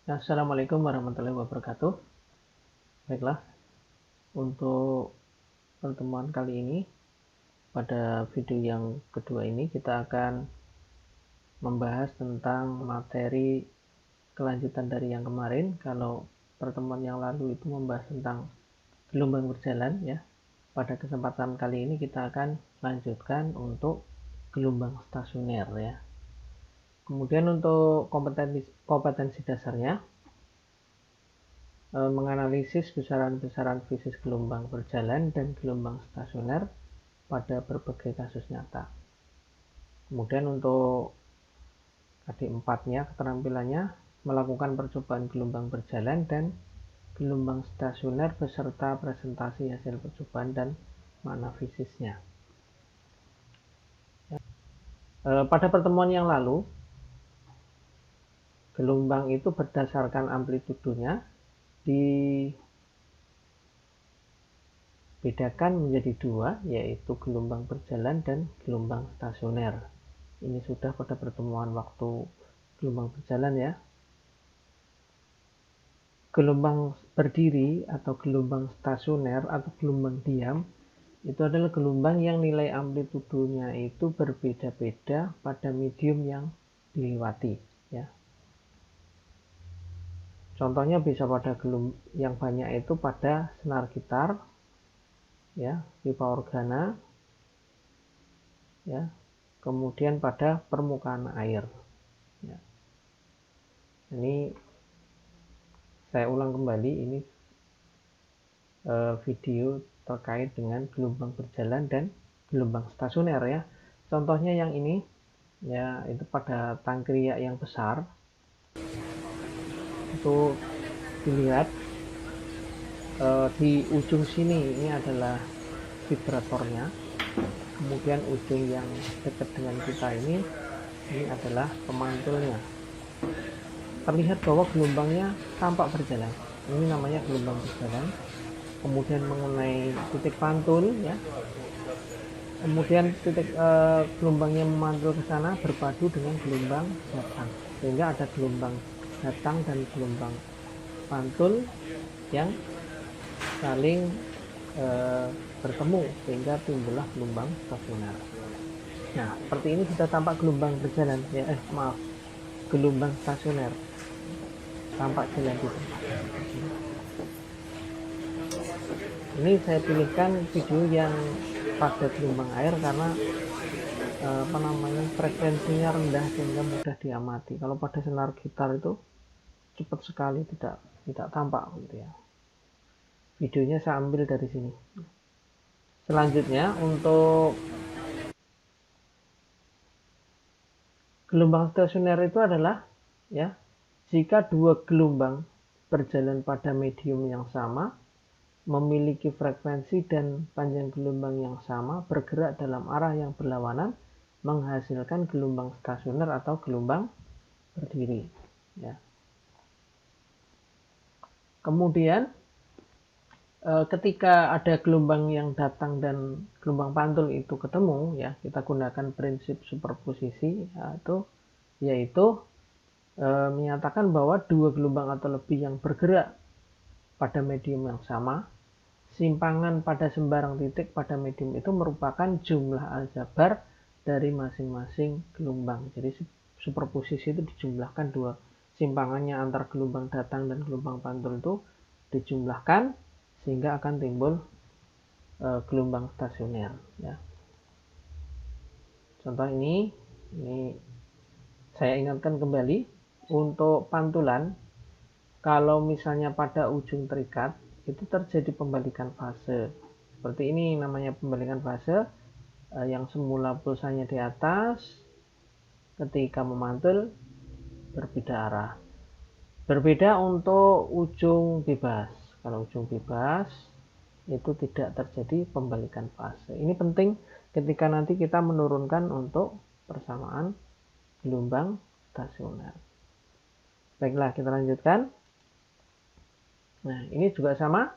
Assalamualaikum warahmatullahi wabarakatuh. Baiklah, untuk pertemuan kali ini, pada video yang kedua ini kita akan membahas tentang materi kelanjutan dari yang kemarin. Kalau pertemuan yang lalu itu membahas tentang gelombang berjalan, ya. Pada kesempatan kali ini kita akan lanjutkan untuk gelombang stasioner, ya. Kemudian untuk kompetensi dasarnya, menganalisis besaran-besaran fisis gelombang berjalan dan gelombang stasioner pada berbagai kasus nyata. Kemudian untuk adik 4-nya, keterampilannya melakukan percobaan gelombang berjalan dan gelombang stasioner beserta presentasi hasil percobaan dan makna fisisnya. Pada pertemuan yang lalu, gelombang itu berdasarkan amplitudonya dibedakan menjadi dua, yaitu gelombang berjalan dan gelombang stasioner. Ini sudah pada pertemuan waktu gelombang berjalan, ya. Gelombang berdiri atau gelombang stasioner atau gelombang diam itu adalah gelombang yang nilai amplitudonya itu berbeda-beda pada medium yang dilewati, ya. Contohnya bisa pada yang banyak itu pada senar gitar, ya, pipa organa, ya, kemudian pada permukaan air, ya. Ini saya ulang kembali, ini video terkait dengan gelombang berjalan dan gelombang stasioner, ya. Contohnya yang ini, ya, itu pada tangkriak yang besar itu dilihat di ujung sini ini adalah vibratornya, kemudian ujung yang dekat dengan kita ini adalah pemantulnya. Terlihat bahwa gelombangnya tampak berjalan, ini namanya gelombang berjalan. Kemudian mengenai titik pantul, ya, kemudian titik gelombangnya memantul ke sana berpadu dengan gelombang datang, sehingga ada gelombang datang dan gelombang pantul yang saling bertemu sehingga timbullah gelombang stasioner. Nah, seperti ini sudah tampak gelombang berjalan, ya, gelombang stasioner tampak jalan di tempat. Ini saya pilihkan video yang pada gelombang air karena frekuensinya rendah sehingga mudah diamati. Kalau pada senar gitar itu cepat sekali, tidak tampak, gitu ya. Videonya saya ambil dari sini. Selanjutnya untuk gelombang stasioner itu adalah, ya, jika dua gelombang berjalan pada medium yang sama, memiliki frekuensi dan panjang gelombang yang sama, bergerak dalam arah yang berlawanan, menghasilkan gelombang stasioner atau gelombang berdiri, ya. Kemudian ketika ada gelombang yang datang dan gelombang pantul itu ketemu, ya, kita gunakan prinsip superposisi, yaitu menyatakan bahwa dua gelombang atau lebih yang bergerak pada medium yang sama, simpangan pada sembarang titik pada medium itu merupakan jumlah aljabar dari masing-masing gelombang. Jadi superposisi itu dijumlahkan, dua simpangannya antar gelombang datang dan gelombang pantul itu dijumlahkan sehingga akan timbul gelombang stasioner, ya. Contoh ini saya ingatkan kembali untuk pantulan. Kalau misalnya pada ujung terikat itu terjadi pembalikan fase. Seperti ini namanya pembalikan fase, yang semula pulsanya di atas, ketika memantul berbeda arah. Berbeda untuk ujung bebas. Kalau ujung bebas itu tidak terjadi pembalikan fase. Ini penting ketika nanti kita menurunkan untuk persamaan gelombang stasioner. Baiklah, kita lanjutkan. Nah, ini juga sama,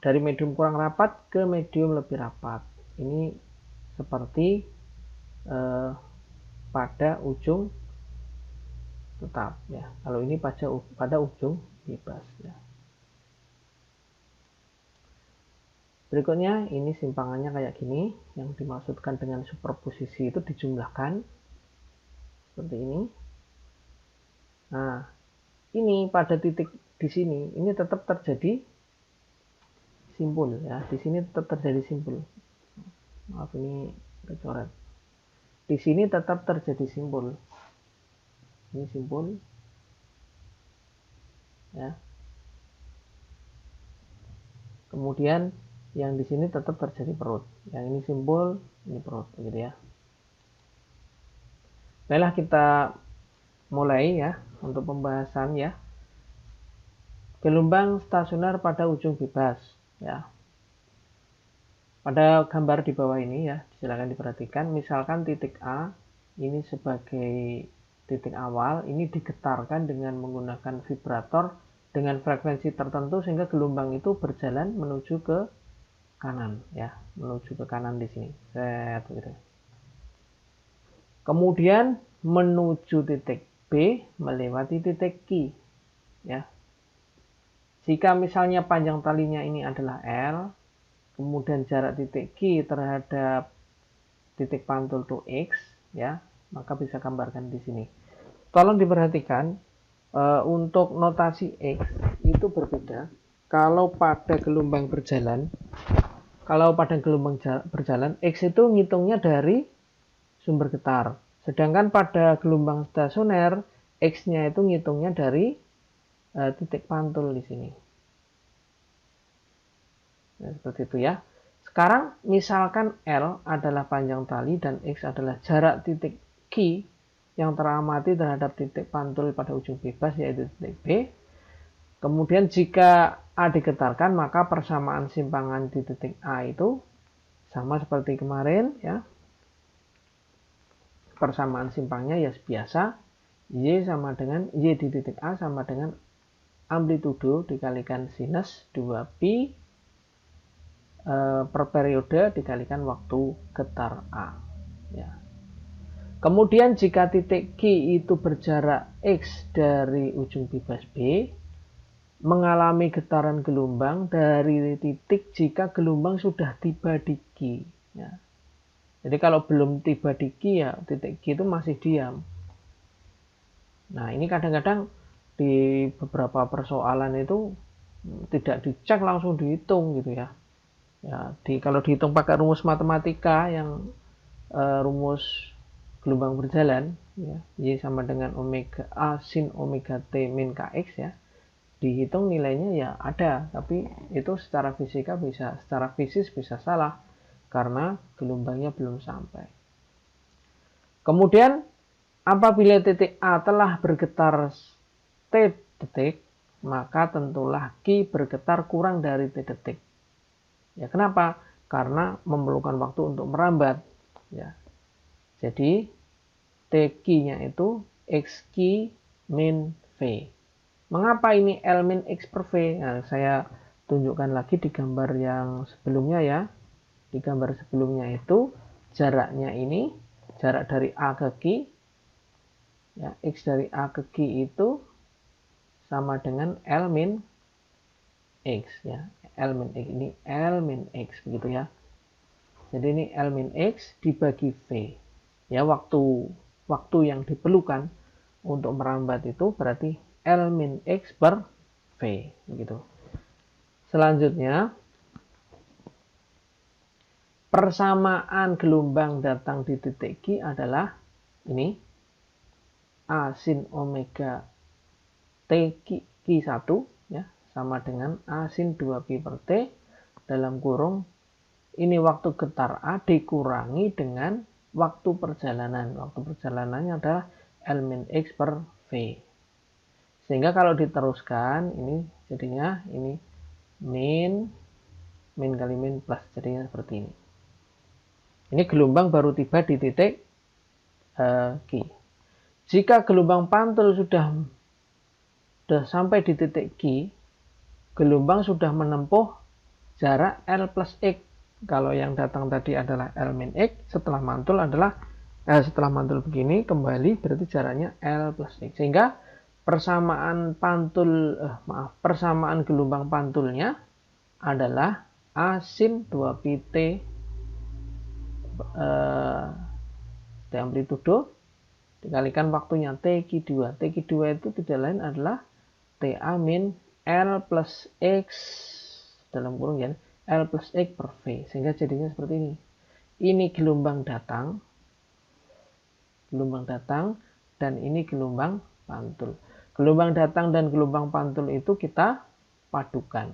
dari medium kurang rapat ke medium lebih rapat. Ini seperti pada ujung tetap ya. Kalau ini pada ujung bebas ya. Berikutnya ini simpangannya kayak gini, yang dimaksudkan dengan superposisi itu dijumlahkan seperti ini. Nah, ini pada titik di sini ini tetap terjadi simpul ya. Di sini tetap terjadi simpul. Maaf ini kecoret. Di sini tetap terjadi simpul. Ini simpul ya. Kemudian yang di sini tetap terjadi perut. Yang ini simpul, ini perut begitu ya. Baiklah, kita mulai ya untuk pembahasan ya. Gelombang stasioner pada ujung bebas ya. Pada gambar di bawah ini ya, silakan diperhatikan. Misalkan titik A ini sebagai titik awal, ini digetarkan dengan menggunakan vibrator dengan frekuensi tertentu sehingga gelombang itu berjalan menuju ke kanan ya, menuju ke kanan di sini. Set gitu. Kemudian menuju titik B melewati titik Q ya. Jika misalnya panjang talinya ini adalah L, kemudian jarak titik Q terhadap titik pantul itu X ya, maka bisa gambarkan di sini. Tolong diperhatikan untuk notasi X itu berbeda kalau pada gelombang berjalan. Kalau pada gelombang berjalan, X itu ngitungnya dari sumber getar. Sedangkan pada gelombang stasioner, X-nya itu ngitungnya dari titik pantul di sini. Nah, seperti itu ya. Sekarang misalkan L adalah panjang tali dan X adalah jarak titik Q yang teramati terhadap titik pantul pada ujung bebas yaitu titik B. Kemudian jika A digetarkan, maka persamaan simpangan di titik A itu sama seperti kemarin ya. Persamaan simpangnya ya biasa, Y sama dengan Y di titik A sama dengan amplitudo dikalikan sinus 2pi per periode dikalikan waktu getar A ya. Kemudian jika titik Q itu berjarak X dari ujung bebas B, mengalami getaran gelombang dari titik jika gelombang sudah tiba di Q ya. Jadi kalau belum tiba di Q ya titik Q itu masih diam. Nah ini kadang-kadang di beberapa persoalan itu tidak dicek, langsung dihitung gitu ya. Ya, kalau dihitung pakai rumus matematika yang rumus gelombang berjalan ya, Y sama dengan omega A sin omega T min Kx ya, dihitung nilainya ya ada, tapi itu secara fisika bisa, secara fisis bisa salah karena gelombangnya belum sampai. Kemudian apabila titik A telah bergetar T detik, maka tentulah Q bergetar kurang dari T detik. Ya, kenapa? Karena memerlukan waktu untuk merambat. Ya. Jadi TQ-nya itu XQ min V. Mengapa ini L min X per V? Nah, saya tunjukkan lagi di gambar yang sebelumnya ya. Di gambar sebelumnya itu jaraknya ini, jarak dari A ke Q, ya, X dari A ke Q itu sama dengan L min X ya. L min X ini L min X begitu ya. Jadi ini L min X dibagi V. Ya, waktu yang diperlukan untuk merambat itu berarti L min X per V begitu. Selanjutnya persamaan gelombang datang di titik Q adalah ini A sin omega T Q1 ya, sama dengan A sin 2pi per T dalam kurung ini waktu getar A dikurangi dengan waktu perjalanan. Waktu perjalanannya adalah L min X per V. Sehingga kalau diteruskan ini jadinya ini min kali min plus, jadinya seperti ini. Ini gelombang baru tiba di titik Q. Jika gelombang pantul sudah sampai di titik Q, gelombang sudah menempuh jarak L plus X. Kalau yang datang tadi adalah L min X, setelah mantul adalah Nah, setelah mantul begini kembali berarti jaraknya L plus X, sehingga persamaan gelombang pantulnya adalah A sin 2 pi T T amplitudo dikalikan waktunya T2. T2 itu tidak lain adalah TA min L plus X dalam kurung ya, L plus X per V, sehingga jadinya seperti ini. Ini gelombang datang, dan ini gelombang pantul. Gelombang datang dan gelombang pantul itu kita padukan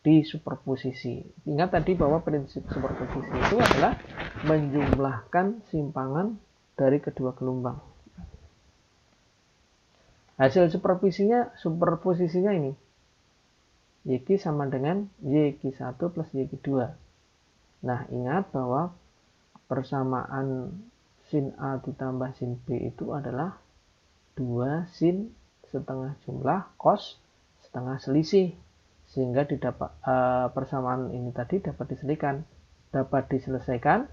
di superposisi. Ingat tadi bahwa prinsip superposisi itu adalah menjumlahkan simpangan dari kedua gelombang. Hasil superposisinya ini YQ sama dengan YQ1 plus YQ2. Nah, ingat bahwa persamaan sin A ditambah sin B itu adalah 2 sin setengah jumlah cos setengah selisih, sehingga persamaan ini tadi dapat diselesaikan.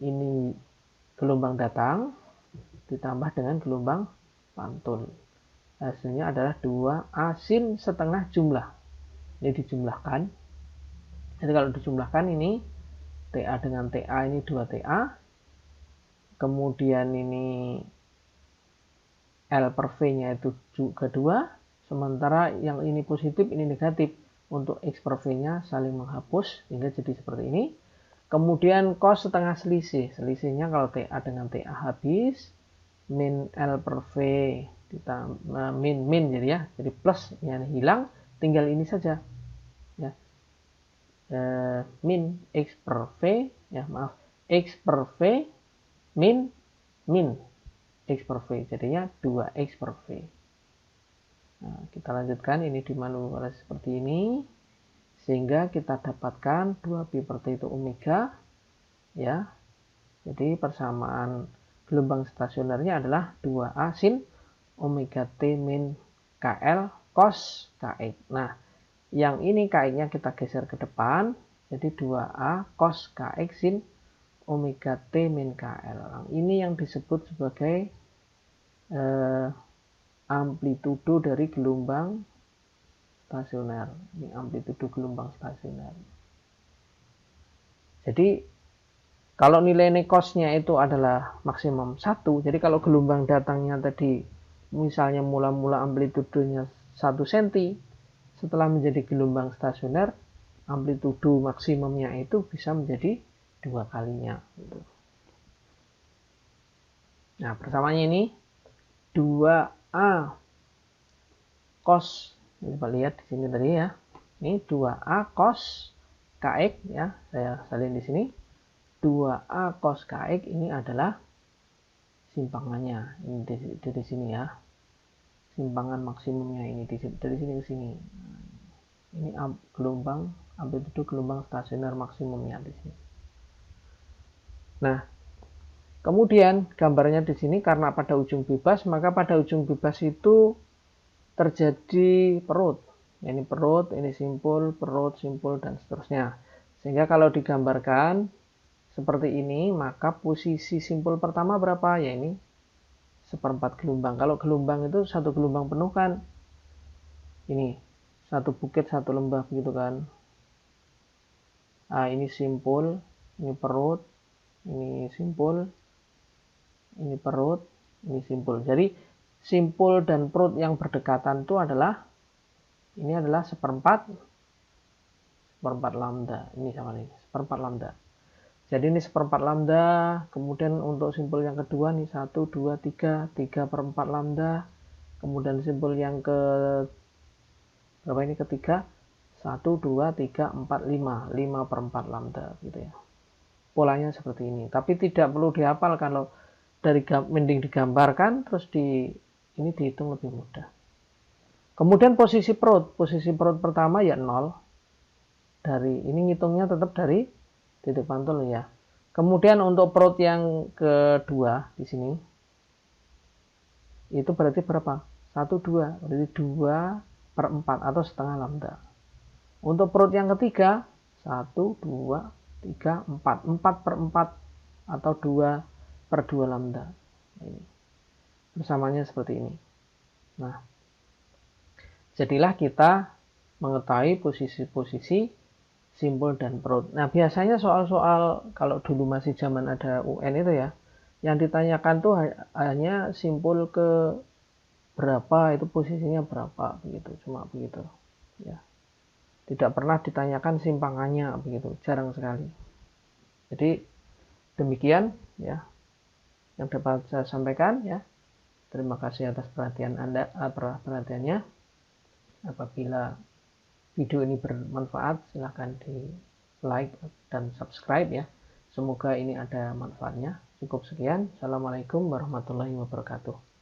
Ini gelombang datang ditambah dengan gelombang pantul. Hasilnya adalah 2A sin setengah jumlah. Ini dijumlahkan. Jadi kalau dijumlahkan ini TA dengan TA ini 2TA. Kemudian ini L per V-nya itu juga 2. Sementara yang ini positif, ini negatif. Untuk X per V-nya saling menghapus, sehingga jadi seperti ini. Kemudian cos setengah selisih. Selisihnya kalau TA dengan TA habis. Min L per V ditambah min jadi ya. Jadi plus yang hilang. Tinggal ini saja. Ya. Min X per V. Ya maaf. X per V min X per V. Jadinya 2X per V. Nah, kita lanjutkan, ini dimanipulasi seperti ini, sehingga kita dapatkan 2pi per T itu omega, ya. Jadi persamaan gelombang stasionernya adalah 2A sin omega T min KL cos KX. Nah, yang ini KX-nya kita geser ke depan, jadi 2A cos KX sin omega T min KL. Nah, ini yang disebut sebagai amplitudo dari gelombang stasioner. Ini amplitudo gelombang stasioner. Jadi kalau nilai cosnya itu adalah maksimum 1, jadi kalau gelombang datangnya tadi misalnya mula-mula amplitudonya 1 cm, setelah menjadi gelombang stasioner, amplitudo maksimumnya itu bisa menjadi 2 kalinya. Nah, persamaannya ini 2A cos, coba lihat di sini tadi ya. Ini 2A cos KX ya, saya salin di sini. 2A cos KX ini adalah simpangannya. Ini dari sini ya. Simpangan maksimumnya ini dari sini ke sini. Ini gelombang amplitudo gelombang stasioner maksimumnya di sini. Nah, kemudian gambarnya di sini karena pada ujung bebas, maka pada ujung bebas itu terjadi perut. Ini perut, ini simpul, perut, simpul, dan seterusnya. Sehingga kalau digambarkan seperti ini, maka posisi simpul pertama berapa? Ya ini 1/4 gelombang. Kalau gelombang itu satu gelombang penuh kan, ini satu bukit satu lembah begitu kan. Nah, ini simpul, ini perut, ini simpul, ini perut, ini simpul. Jadi simpul dan perut yang berdekatan itu adalah, ini adalah 1/4 lambda. Ini sama ini 1/4 lambda. Jadi ini 1/4 lambda. Kemudian untuk simpul yang kedua nih 1, 2, 3, 3/4 lambda. Kemudian simpul yang ke berapa ini ketiga? 1, 2, 3, 4, 5. 5/4 lambda gitu ya. Polanya seperti ini. Tapi tidak perlu dihafal, kalau dari mending digambarkan terus ini dihitung lebih mudah. Kemudian posisi perut pertama ya 0. Dari ini ngitungnya tetap dari titik pantul ya. Kemudian untuk perut yang kedua di sini itu berarti berapa? 1, 2, berarti 2/4 atau setengah lambda. Untuk perut yang ketiga 1, 2, 3, 4, 4/4 atau 2 per 2 lambda. Ini persamaannya seperti ini. Nah, jadilah kita mengetahui posisi-posisi simpul dan perut. Nah, biasanya soal-soal kalau dulu masih zaman ada UN itu ya, yang ditanyakan tuh hanya simpul ke berapa, itu posisinya berapa, begitu, cuma begitu ya. Tidak pernah ditanyakan simpangannya, begitu, jarang sekali. Jadi demikian ya yang dapat saya sampaikan ya. Terima kasih atas perhatiannya. Apabila video ini bermanfaat, silahkan di like dan subscribe ya. Semoga ini ada manfaatnya. Cukup sekian. Assalamualaikum warahmatullahi wabarakatuh.